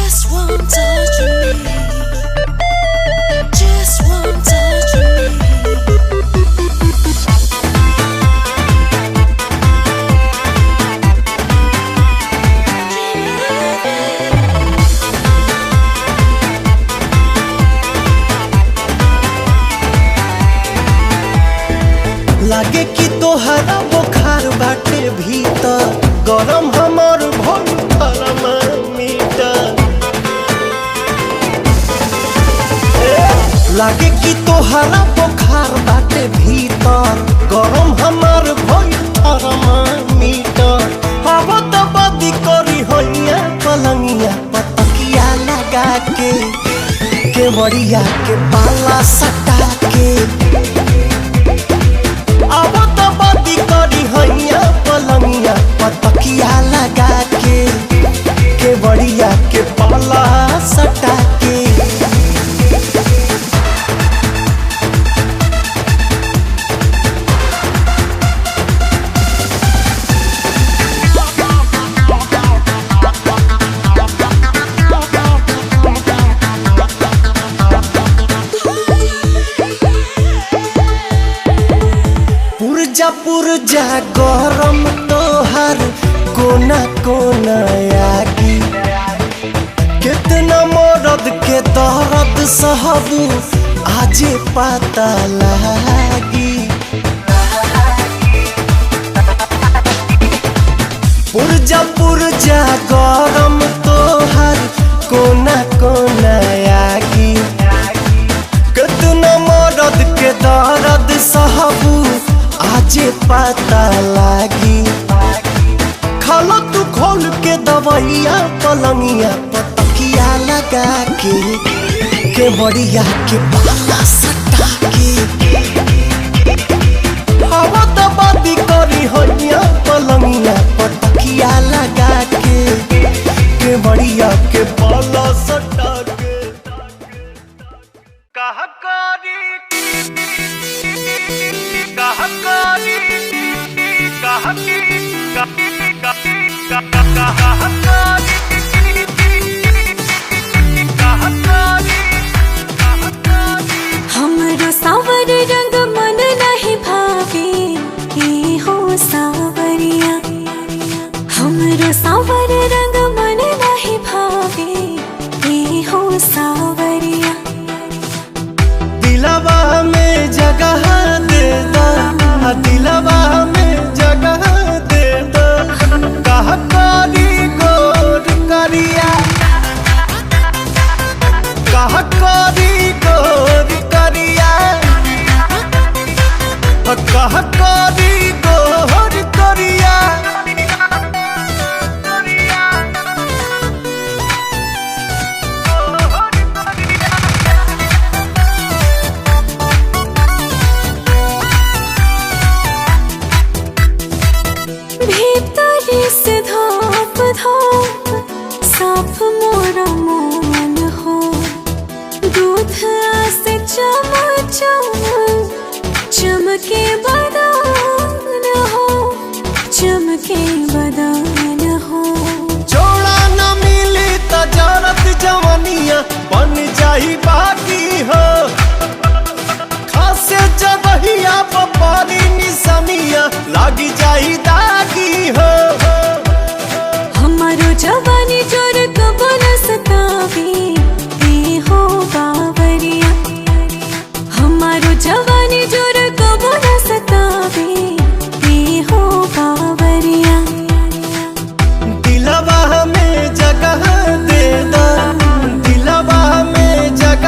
Just one touch of me. Just one touch of me. लागे कि तोहरा बुखार बाटे भीतर गरम हमर भइल थर्मामीटर। लागे कि तोहरा बुखार बाटे भीतर गरम हमर भइल थर्मामीटर। हवा त बदी करी होइया पलंगिया पतकिया लगा के बड़िया के पाला सटा के अब तो बदी करी हैया पलंगिया पतकिया लगा के बड़िया के पाला सटा के। पुरजा गरम तोहर कोना कोना आगी। कितना मरद के दर्द सहबू आजे पता लागी। पुरजा गरम तोहर कोना कोना आगी। कितना मरद के दर्द सहबू आजे पता लागी। खाला तू खोल के दवाइया पलंगिया पतकिया लगा के बड़िया के पाला सटा के। हवा तो बाती करी होइया पलंगिया पतकिया लगा के बड़िया के पाला सटा के। हमरो सावर रंग मन नहीं भावे ए हो सावरिया। हमरो सावर रंग मन नहीं भावे ए हो सावरिया। दिलवा में जगह दे दो, दिलवा में जगह दे दो। कह करी गोर करिया, कह करी गोर करिया, कह करी गोर करिया। भीतरी से धोप धोप साफ मोरा मन हो। दूध से चम चमके बदन हो, चमके बदन हो। जोड़ा न मिली त जरत जवनिया बन जाई बाकी हो। खासे जगहिया पपारी निसनिया लागी जाई दागी हो। हमारो जवानी जोर कब न सतावे ए हो बावरिया। हमारो जवानी जोर कब न सतावे ए हो बावरिया। दिलवा में जगह दे दो, दिलवा में जगह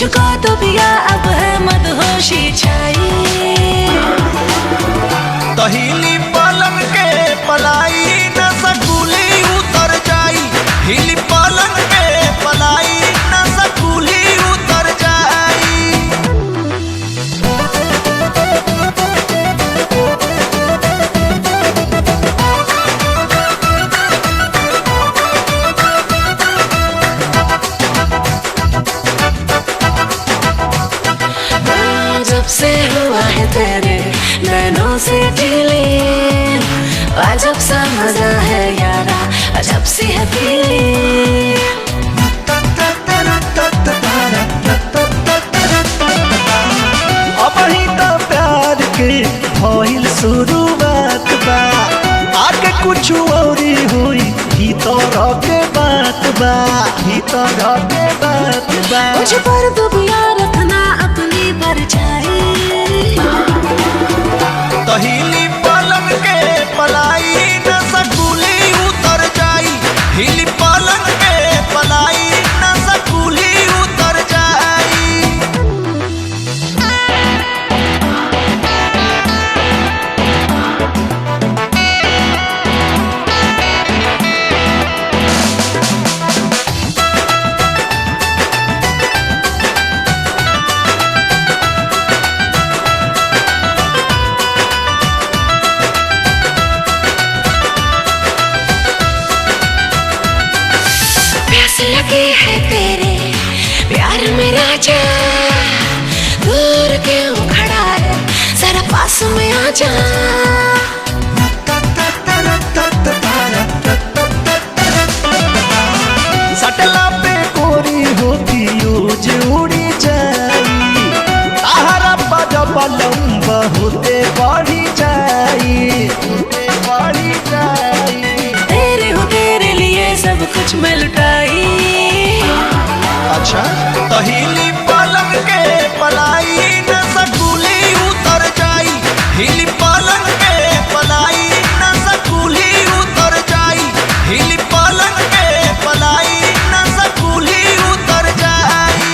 मुझको तो पिया अब है मदहोशी छाई। तहिली पलंग के पलाई न सकुली उतर जाई, हिली पलंग के पलाई न सकुली उतर जाई। जब से हुआ है तेरे नैनों से ढीले, अजब सा मजा है यारा, अजब सी है फीलिंग। अब ही तो प्यार के भइल शुरुआत बा, आगे कुछ औरी हुई भीतर के बात बा, भीतर के बात बा। मुझ पर दुबिया रखना अपनी परछाई। तहिली पलंग के पलाई न सकुली उतर जाई, हिली पलंग के पलाई न सकुली उतर जाई। प्यास लगी है तेरे प्यार में राजा, दूर क्यों खड़ा है जरा पास में आ जा। सटला पे कोरी होती यूज उड़ी जाई, ताहरा बजब लंबा होते बढ़ी जाई, होते बढ़ी जाई। तेरे हो तेरे लिए सब कुछ मैं लुटाई। अच्छा तहिली पलंग के पलाई न सकुली उतर जाई, हिली पलंग के पलाई न सकुली उतर जाई, हिली पलंग के पलाई न सकुली उतर जाई।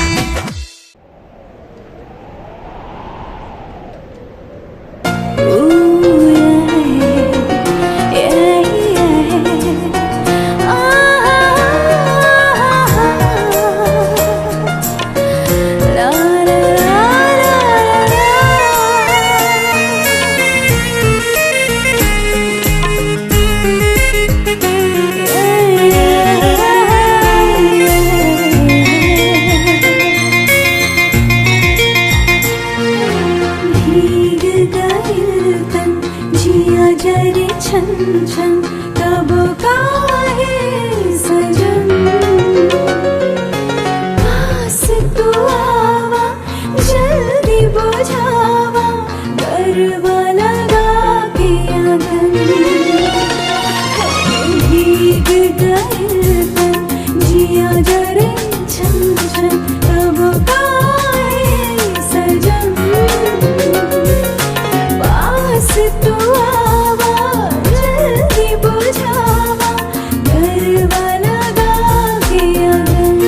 छन छन तब काहे सजन, पास तू आवा जल्दी बुझावा, गरबा लगा के आंगन। भीग गए तन जिया जरे छन छन तब काहे सजन, पास तू बुझावा गरबा लगा के आंगन।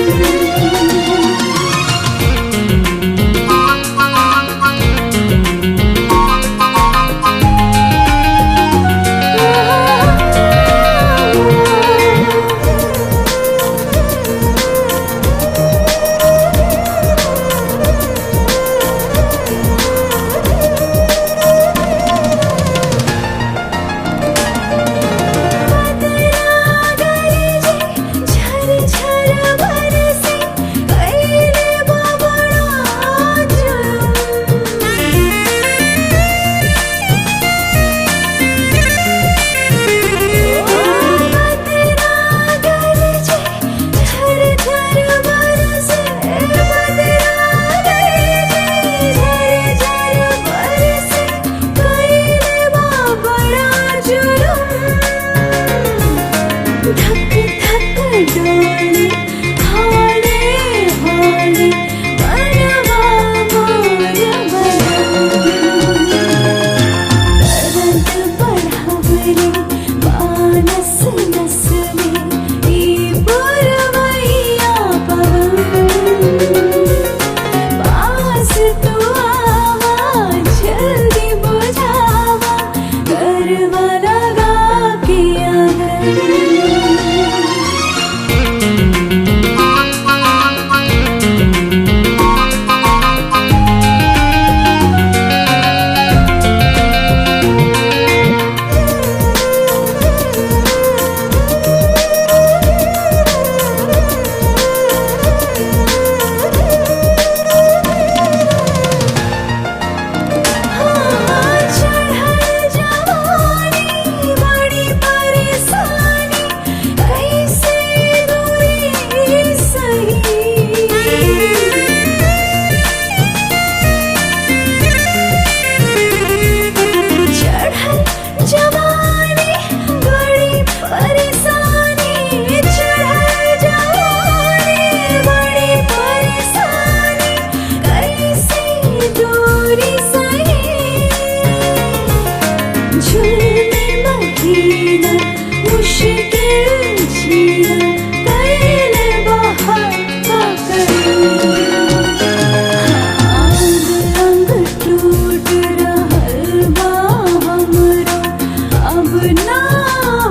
ना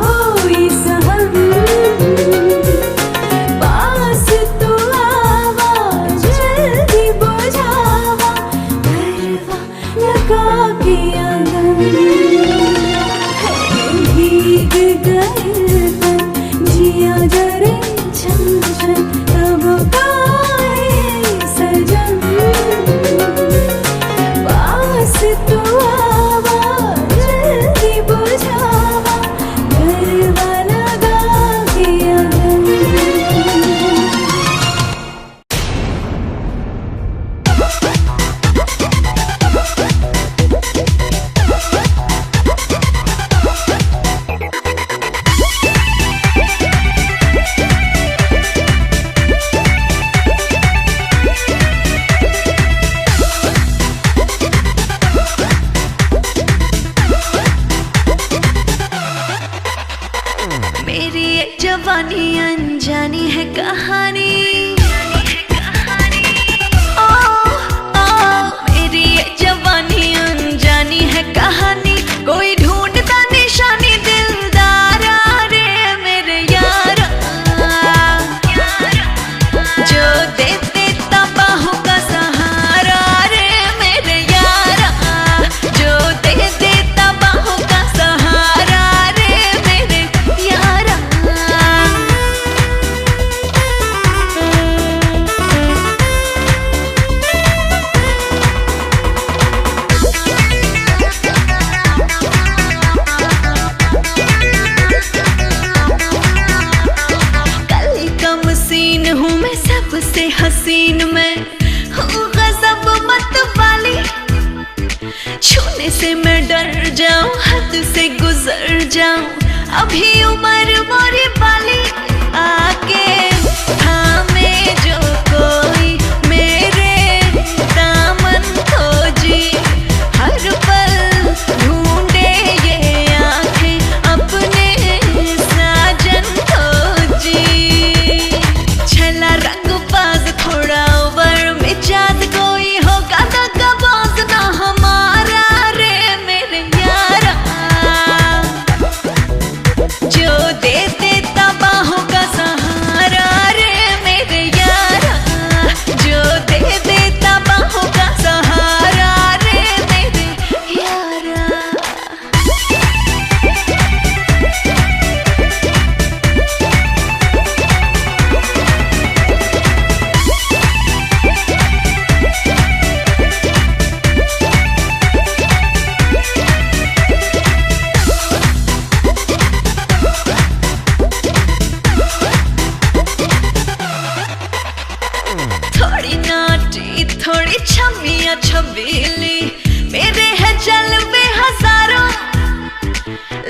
होई सहन, पास तू आवा जल्दी बुझावा, गरबा लगा के आंगन, भीग गए तन जिया जरे छन छन, तब काहे सजन, पास तू आवा जल्दी बुझावा, गरबा लगा के आंगन। मेरी ये जवानी अनजानी है कहानी, ओ ओ मेरी ये जवानी अनजानी है कहानी, कोई ढूंढता निशानी दिलदारा रे मेरे यारा, जो दे देता बाहों का सहारा रे मेरे यारा, जो दे देता बाहों का सहारा रे मेरे यारा। कली का मसीन हूँ मैं सबसे हसीन, मैं हूँ गजब मत वाली, छूने से मैं डर जाऊं, हद से गुजर जाऊं, अभी उम्र मोरी बाली, आके थामे जो कोई मेरे दामन खोजी, हर पल ढूंढे ये आंखें अपने साजन खोजी, छला रंगबाज थोड़ा ओवर मिजाज, कोई होगा दगाबाज ना हमारा रे मेरे यारा, जो दे देता बाहों का सहारा रे मेरे यारा, जो दे देता बाहों का सहारा रे मेरे यारा। थोड़ी नाटी थोड़ी छमिया छबीली, मेरे है जलवे हजारों,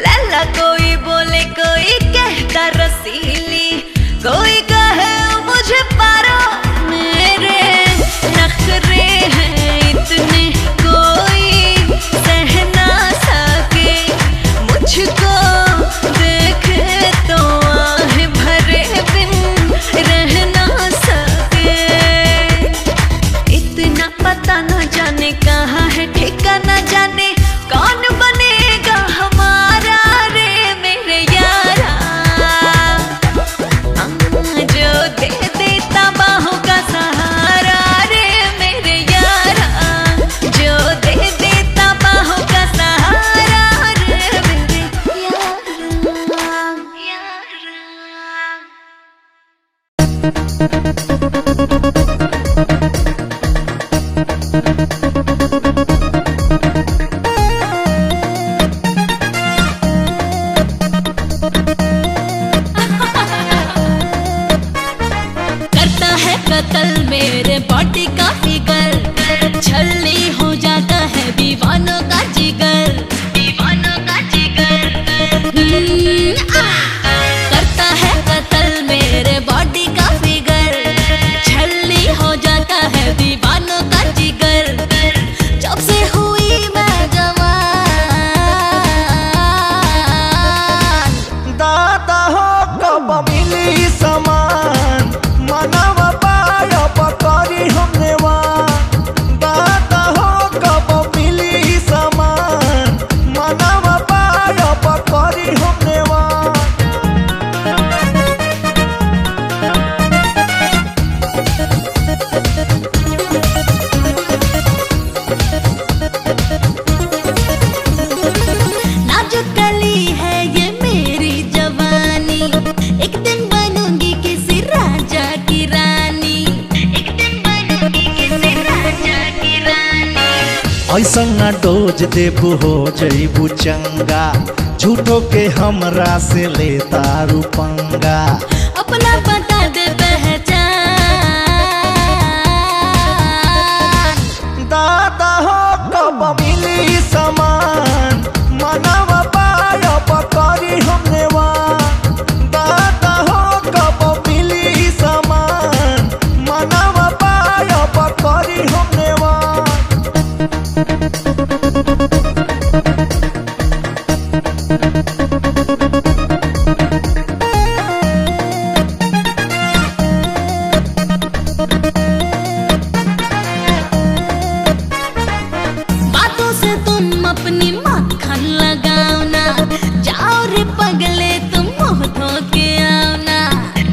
लैला कोई बोले कोई कहता रसीली, कोई कहे मुझे पारो, मेरे नखरे हैं इतने कोई सह ना सके, मुझको देखे तो आहे भरे बिन रह ना सके, इतना पता न जाने कहाँ है ठिका न जाने, कौन बनेगा हमारा रे मेरे यारा, जो दे देता बाहों का सहारा रे मेरे यारा, जो दे देता बाहों का सहारा रे मेरे करता है कत्ल मेरे बॉडी का फिगर, छलनी हो जाता है दीवानों का जिगर, दीवानों का जिगर, करता है कत्ल मेरे बॉडी का फिगर, छलनी हो जाता है दीवानों का जिगर, जब से हुई मैं जवान, दादा हो कब मिली समान, मनवा पाया पकड़ी हमने ऐसा ना डोज देबू हो जईबू चंगा, झूठो के हमरा से ले तारू पंगा। अपना बता दे पहचान, दादा हो कब मिली समान, मनवा पाय पकड़ी हमने वान। दादा हो कब मिली समान, मनवा पाय पकड़ी हमने वान। बातों से तुम अपनी मक्खन लगाओ ना, जाओ रे पगले तुम मुँह धो के आओ ना,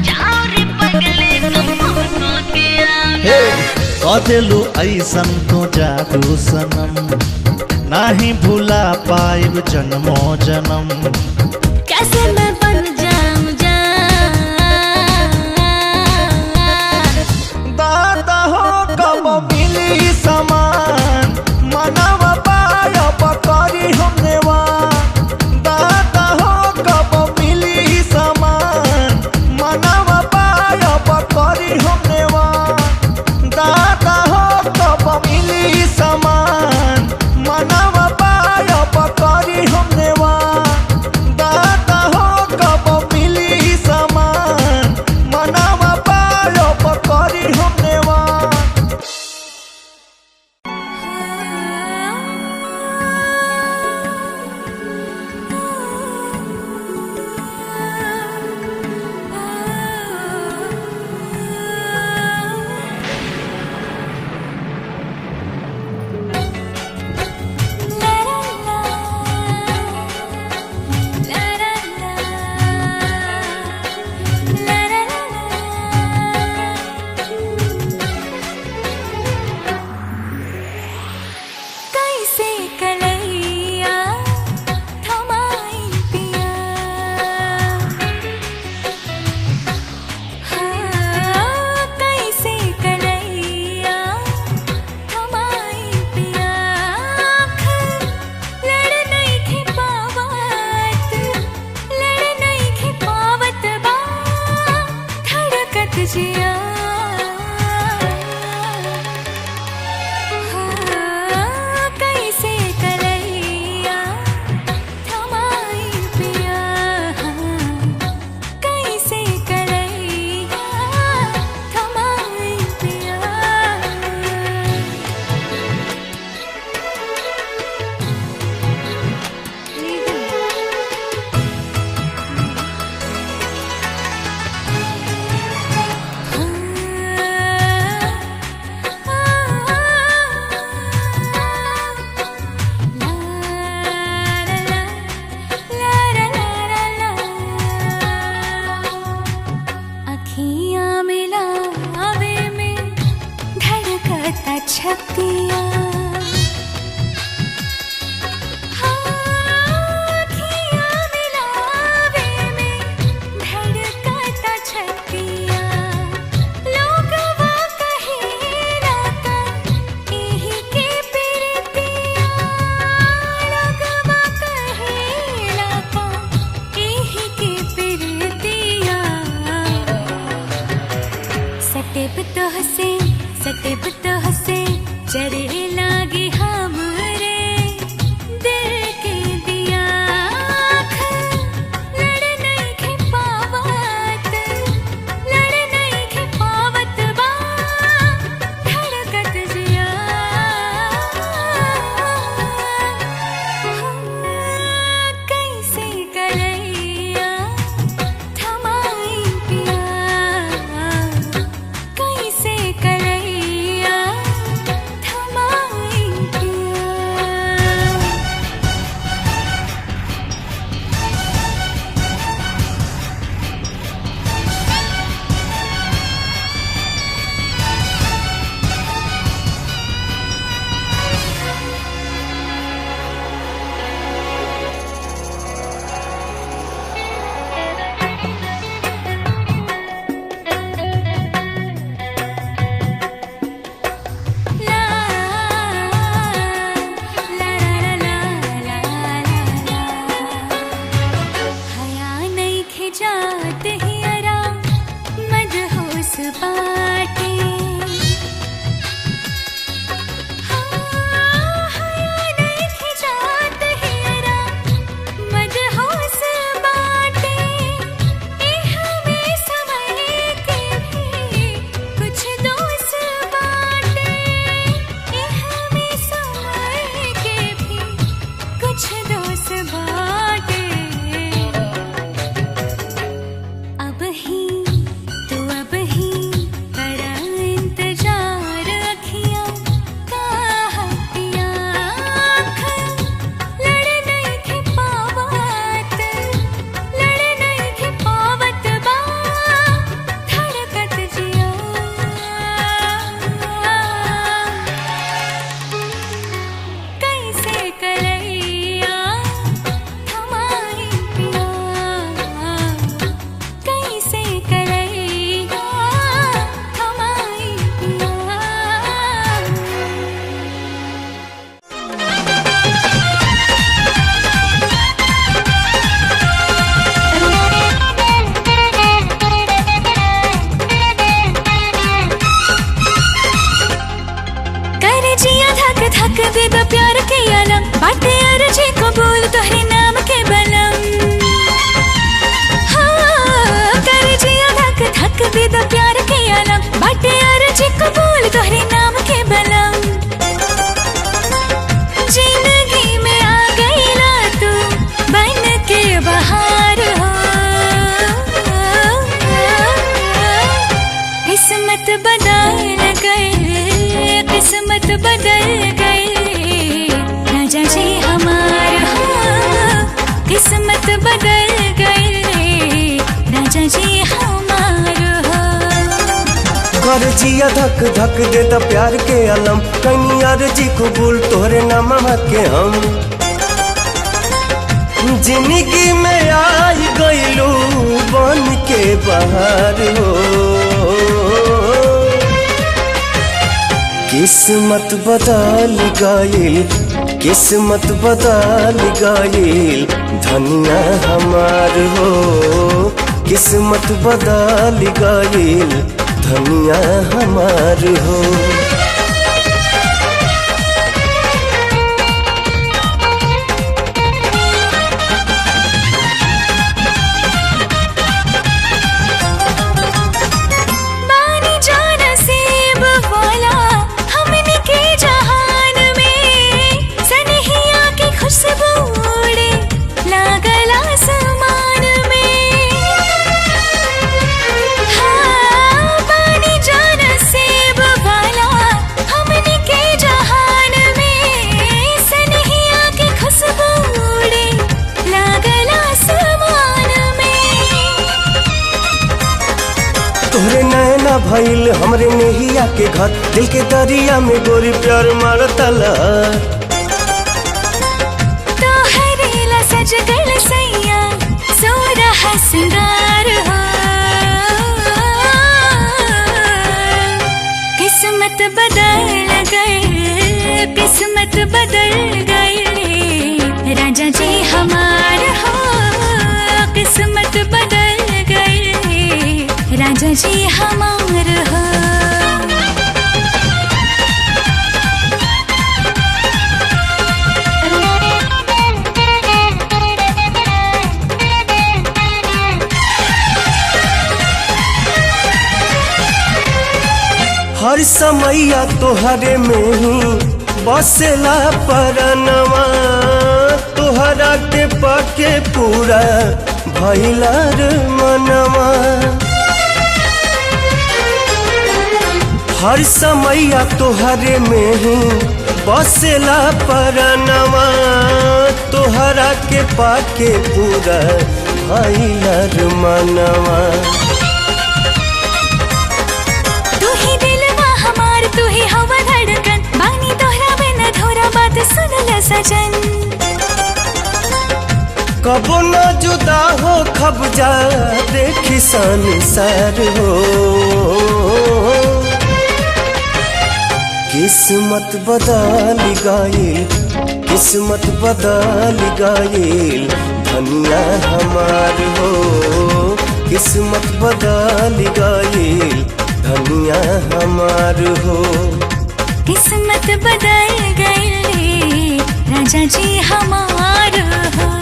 जाओ रे पगले तुम मुँह धो के आओ ना। कदेलू ऐसन तो जादू सनम, नाही भूला पाइब जन्मो जन्म। कैसे मैं बन जाऊं जान, दादा हो कब मिली समान, मनवा पाय पकड़ी हमने वान। दादा हो कब मिली समान, मनवा पाय पकड़ी हमने वान। दादा हो कब मिली समान, मनवा पाय पकड़ी हमने वान। दादा हो कब मिली समान, मनवा पाय पकड़ी हमने वान। कैसे कलैया थमाई पिया, हाँ कैसे कलैया थमाई पिया। लड़ नहीं थे पावत, लड़ नहीं थे पावत बा धड़कत जिया। कैसे कलैया थमाई पिया, कैसे कलैया थमाई पिया। अखियाँ मिलावे में धड़कता छतिया, अखियाँ मिलावे में धड़कता छतिया। लोगवा कहेला का एही के प्रीतिया, लोगवा कहेला का एही के प्रीतिया। सटेब तो हसे, सटेब तो हसे चढ़े लागे हमरे दिल के दिया। लड़ नहीं खे पावत, लड़ नहीं खे पावत बा धड़कत जिया। कैसे कलैया थमाई पिया, कैसे कलैया थमाई बाटे जिया धक धक देता प्यार के अलम कहीं अर्जी कबूल तोहरे नाम के हम जिंदगी में आई गईलू बन के बाहर हो किस्मत बदल गईल किस्मत बदल गईल धनिया हमार हो किस्मत बदल गईल धनिया हमार हो भइल हमरे नेहिया के घर दिल के दरिया में गोरी प्यार मारतला तोहरेला सज गल सैया सोरहा सिंगार हो किस्मत बदल गए किस्मत बदल गए राजा जी हमार हो किस्मत बदल गए राजा जी हमार हो हर समैया तोहरे में ही बसेला परनवा तोहरा के पाके पूरा भइला रे मनवा हर समैया तोहरे में ही बसेला परनवा तोहरा के पाके पूरा भइला रे मनवा तू ही दिलवा हमार तू ही हवा धड़कन बानी तोहरा बिना थोड़ा बात सुन ले सजन कबो न जुदा हो खब जा देखी संसार हो किस्मत बदल गईल किस्मत बदल गईल धनिया हमार हो किस्मत बदल गईल धनिया हमार हो। किस्मत बदल गई राजा जी हमार हो।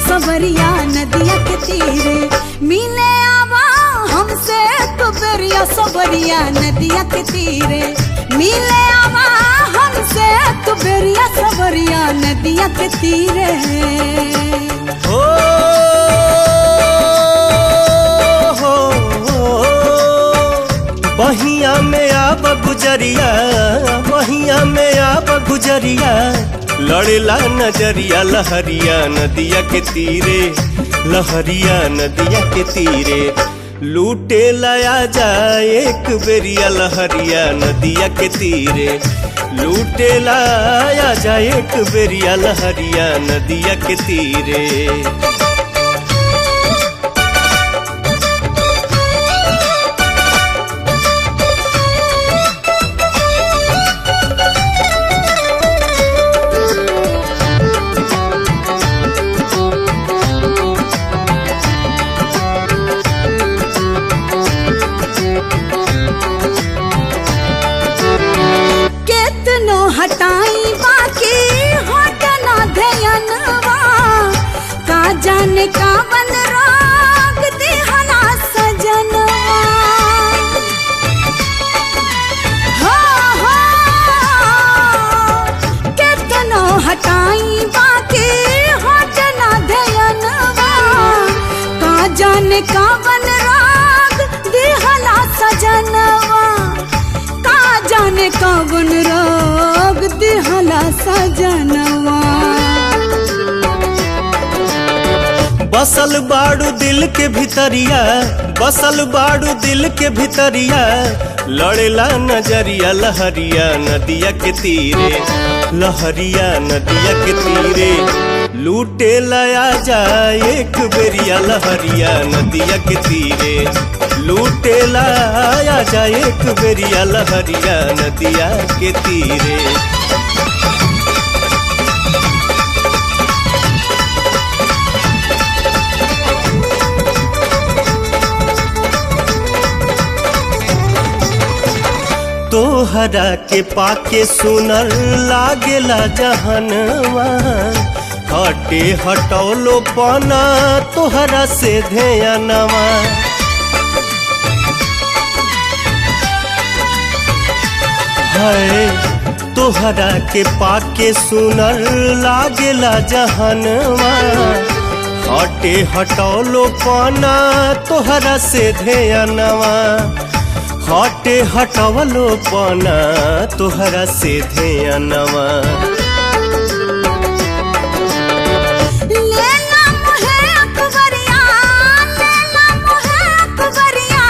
सवरिया नदिया के तीरे मिले आवा हमसे तो बेरिया सवरिया नदिया के तीरे मिले आवा हमसे तो बेरिया सवरिया नदिया के तीरे। हो बहिया में आब गुजरिया, बहिया में आब गुजरिया, लड़ेला नजरिया लहरिया नदिया के तीरे, लहरिया नदिया के तीरे। लूटे लाया जाए एक बेरिया लहरिया नदिया के तीरे, लूटे लाया जाए एक बेरिया लहरिया नदिया के तीरे। हटाई बाकी हटना ध्यानवा का जाने का बन राग दिहला सजनवा। हो कितनो हटाई बाकी हटना ध्यानवा का जाने का बन राग दिहला सजनवा। का जाने का बन राग दिहला सजनवा। बसल बाड़ू दिल के भितरिया, बसल बाड़ू दिल के भितरिया, लड़ेला नजरिया लहरिया नदिया के तीरे, लहरिया नदिया के तीरे। लूटे लाया जाए एक बेरिया लहरिया नदिया के तीरे, लूटे लाया जाए एक बेरिया लहरिया नदिया के तीरे। तोहरा के पाके सुनर लागेला जहनवा, हटे हटौलो पाना तोहरा से ध्यानवा। है तोहरा के पाके सुनर लागेला जहनवा, हटे हटौलो पाना तोहरा से ध्यानवा, हटे हटवलो पाना तोहरा से ध्यानवा। लेला मोहे अकबरिया, लेला मोहे अकबरिया,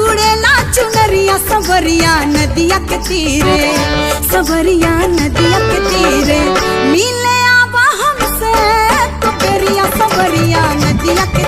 उड़ेला चुनरिया सवरिया नदिया के तीरे, सवरिया नदिया के तीरे। मिले आवा हमसे तो बेरिया सवरिया नदिया के